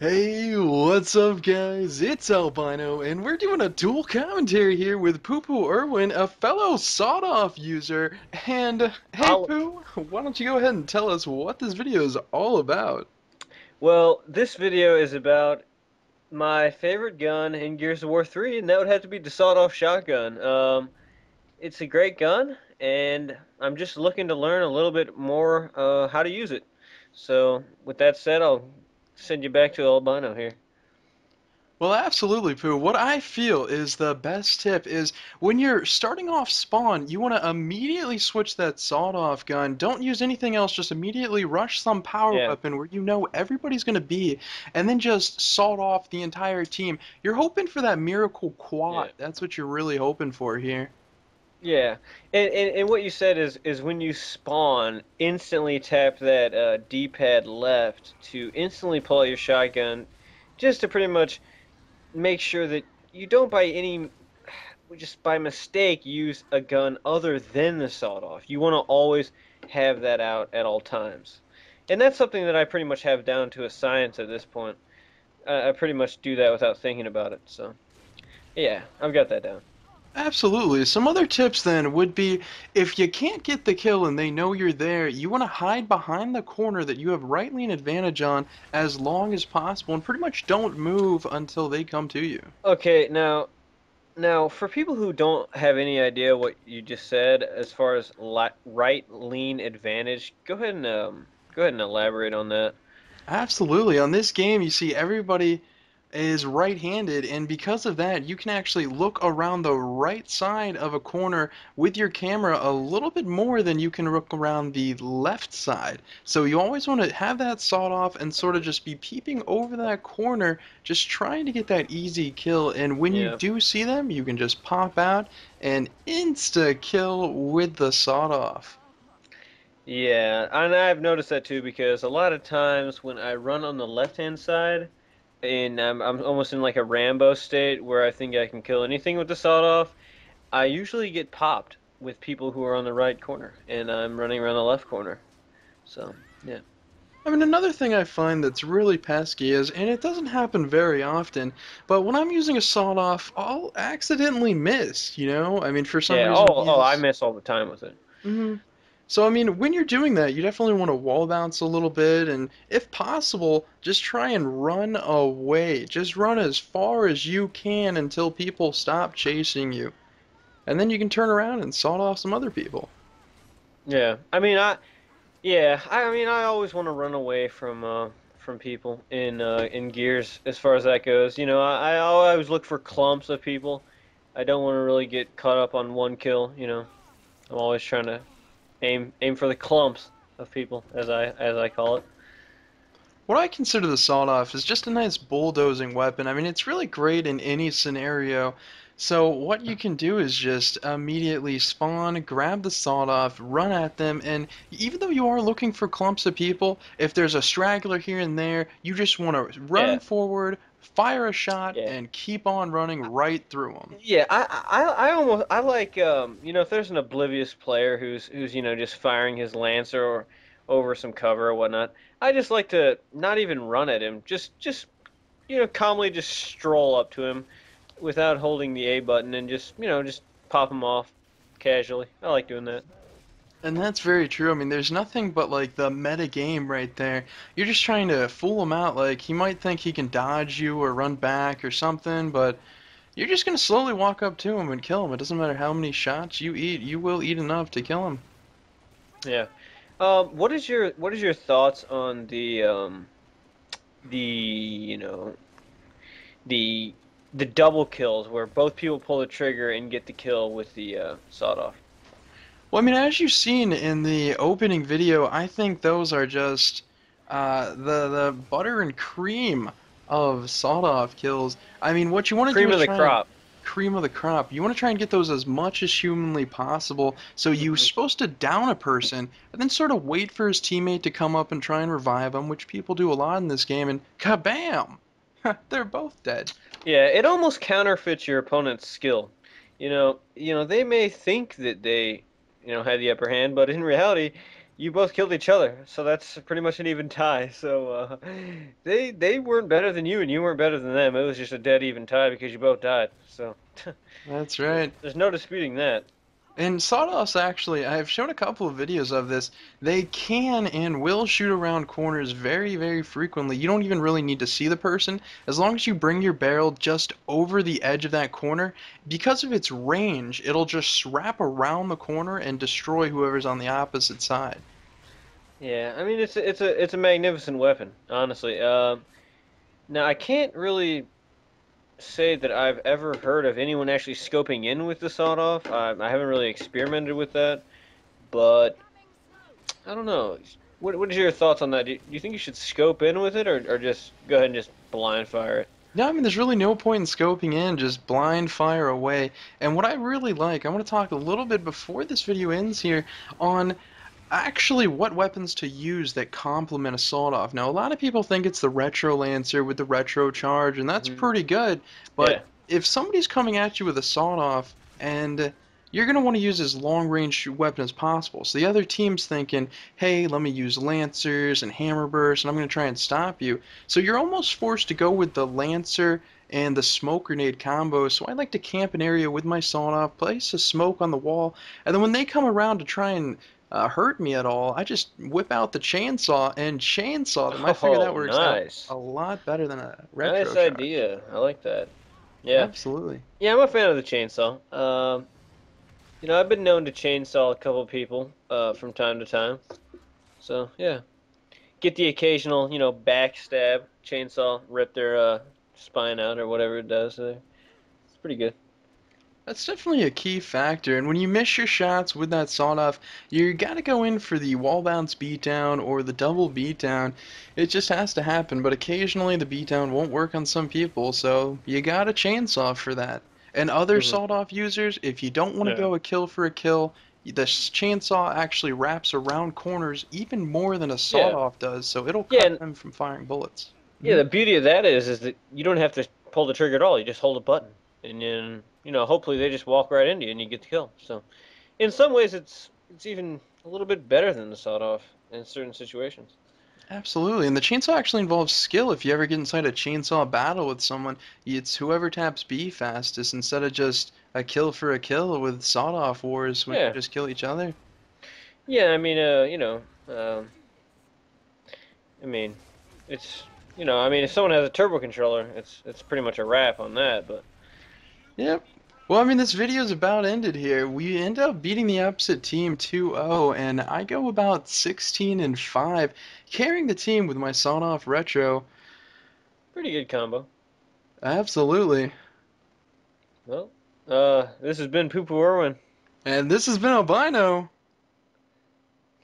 Hey, what's up, guys? It's Albino, and we're doing a dual commentary here with POOPOOIrwin, a fellow sawed-off user. And hey, I'll, Pooh, why don't you go ahead and tell us what this video is all about? well, this video is about my favorite gun in Gears of War 3, and that would have to be the sawed-off shotgun. It's a great gun, and I'm just looking to learn a little bit more how to use it. So, with that said, I'll send you back to Albino here. Well, absolutely, Pooh. What I feel is the best tip is when you're starting off spawn, you want to immediately switch that sawed-off gun. Don't use anything else, just immediately rush some power Yeah, weapon where you know everybody's going to be, and then just sawed off the entire team. You're hoping for that miracle yeah, quad. That's what you're really hoping for here. yeah. And what you said is when you spawn, instantly tap that D-pad left to instantly pull out your shotgun, just to pretty much make sure that you don't just by mistake use a gun other than the sawed-off. You want to always have that out at all times. And that's something that I pretty much have down to a science at this point. I pretty much do that without thinking about it. So, yeah, I've got that down. Absolutely. Some other tips then would be if you can't get the kill and they know you're there, you want to hide behind the corner that you have right lane advantage on as long as possible and pretty much don't move until they come to you. Okay, now for people who don't have any idea what you just said as far as right lean advantage, go ahead and elaborate on that. Absolutely. On this game, you see everybody is right-handed, and because of that, you can actually look around the right side of a corner with your camera a little bit more than you can look around the left side. So you always want to have that sawed off and sort of just be peeping over that corner, just trying to get that easy kill. And when you Yeah. do see them, you can just pop out and insta kill with the sawed off. Yeah, and I've noticed that too because a lot of times when I run on the left-hand side, and I'm almost in like a Rambo state where I think I can kill anything with the sawed-off, I usually get popped with people who are on the right corner, and I'm running around the left corner. So, yeah. I mean, another thing I find that's really pesky is, and it doesn't happen very often, but when I'm using a sawed off, I'll accidentally miss, you know? I mean, for some Yeah, reason, I he's. miss all the time with it. So, I mean, when you're doing that, you definitely want to wall bounce a little bit, and if possible, just try and run away. Just run as far as you can until people stop chasing you. And then you can turn around and sawed off some other people. Yeah. I mean, I always want to run away from people in Gears as far as that goes. I always look for clumps of people. I don't want to really get caught up on one kill. I'm always trying to aim for the clumps of people as I call it. What I consider the sawed-off is just a nice bulldozing weapon. I mean, it's really great in any scenario. So what you can do is just immediately spawn, grab the sawed-off, run at them, and even though you are looking for clumps of people, if there's a straggler here and there, you just want to run Yeah. forward, fire a shot, Yeah. and keep on running right through them. Yeah, I almost I like if there's an oblivious player who's just firing his lancer or over some cover or whatnot, I just like to not even run at him, just calmly just stroll up to him without holding the A button and just pop him off casually. I like doing that. And that's very true. I mean, there's nothing but like the meta game right there. You're just trying to fool him out. Like he might think he can dodge you or run back or something, but you're just gonna slowly walk up to him and kill him. It doesn't matter how many shots you eat, you will eat enough to kill him. Yeah. What is your thoughts on the the the double kills where both people pull the trigger and get the kill with the sawed off? Well, I mean, as you've seen in the opening video, I think those are just the butter and cream of sawed-off kills. I mean, what you want to do Cream is of the try and crop. cream of the crop. You want to try and get those as much as humanly possible. So you're Hmm. supposed to down a person and then sort of wait for his teammate to come up and try and revive him, which people do a lot in this game, and kabam! They're both dead. Yeah, it almost counterfeits your opponent's skill. They may think that they had the upper hand, but in reality, you both killed each other, so that's pretty much an even tie. So they weren't better than you, and you weren't better than them. It was just a dead even tie because you both died. So That's right. there's no disputing that. And sawdust actually, I've shown a couple of videos of this. They can and will shoot around corners very, very frequently. You don't even really need to see the person. As long as you bring your barrel just over the edge of that corner, because of its range, it'll just wrap around the corner and destroy whoever's on the opposite side. Yeah, I mean it's a magnificent weapon, honestly. Now I can't really say that I've ever heard of anyone actually scoping in with the sawed off. I haven't really experimented with that, but I don't know. What is your thoughts on that? Do you think you should scope in with it, or just go ahead and just blind fire it? No, I mean, there's really no point in scoping in, just blind fire away. And what I really like, I want to talk a little bit before this video ends here on actually what weapons to use that complement a sawed-off. Now, a lot of people think it's the Retro Lancer with the Retro Charge, and that's Hmm. pretty good, but Yeah. if somebody's coming at you with a sawed-off and you're going to want to use as long-range weapon as possible. So the other team's thinking, hey, let me use Lancers and Hammer Burst, and I'm going to try and stop you. So you're almost forced to go with the Lancer and the smoke grenade combo. So I like to camp an area with my sawed-off, place a smoke on the wall, and then when they come around to try and hurt me at all, I just whip out the chainsaw and chainsaw them. I figure that Oh, works out nice. a lot better than a Nice retro charge. idea. I like that. Yeah. Absolutely. Yeah, I'm a fan of the chainsaw. I've been known to chainsaw a couple people from time to time. So, yeah. Get the occasional, backstab, chainsaw, rip their spine out or whatever it does there. It's pretty good. That's definitely a key factor, and when you miss your shots with that sawed-off, you gotta go in for the wall bounce beatdown or the double beatdown. It just has to happen, but occasionally the beatdown won't work on some people, so you gotta chainsaw for that. And other Hmm. sawed-off users, if you don't want to Yeah. go a kill for a kill, the chainsaw actually wraps around corners even more than a Yeah. sawed-off does, so it'll Yeah, cut and them from firing bullets. yeah, Mhm. the beauty of that is that you don't have to pull the trigger at all. You just hold a button. And then, hopefully they just walk right into you and you get the kill. So, in some ways it's even a little bit better than the sawed off in certain situations. Absolutely, and the chainsaw actually involves skill. If you ever get inside a chainsaw battle with someone, it's whoever taps B fastest instead of just a kill for a kill with sawed-off wars when you Yeah. just kill each other. Yeah, I mean, I mean, it's if someone has a turbo controller, it's pretty much a wrap on that. But Yep. Well, I mean, this video's about ended here. We end up beating the opposite team 2-0, and I go about 16 and 5, carrying the team with my sawed-off retro. pretty good combo. Absolutely. Well, this has been Poo Poo Irwin. And this has been Albino.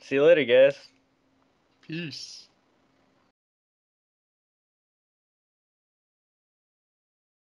See you later, guys. Peace.